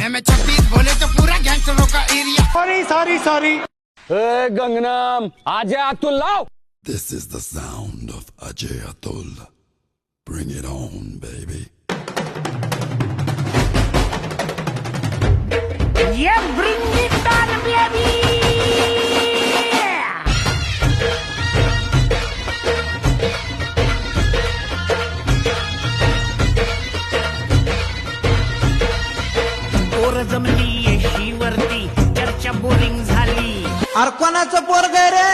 में 26 बोले तो पूरा गैंगस्टरों का एरिया। सॉरी ए गंगनाम आजा अतुल लाव. This is the sound of Ajay Atul. Bring it on, baby. Yeah, bring it on, baby. पोर जमली येशीवरती चर्चा बोरिंग झाली. अरे कोणाचं पोरग रे?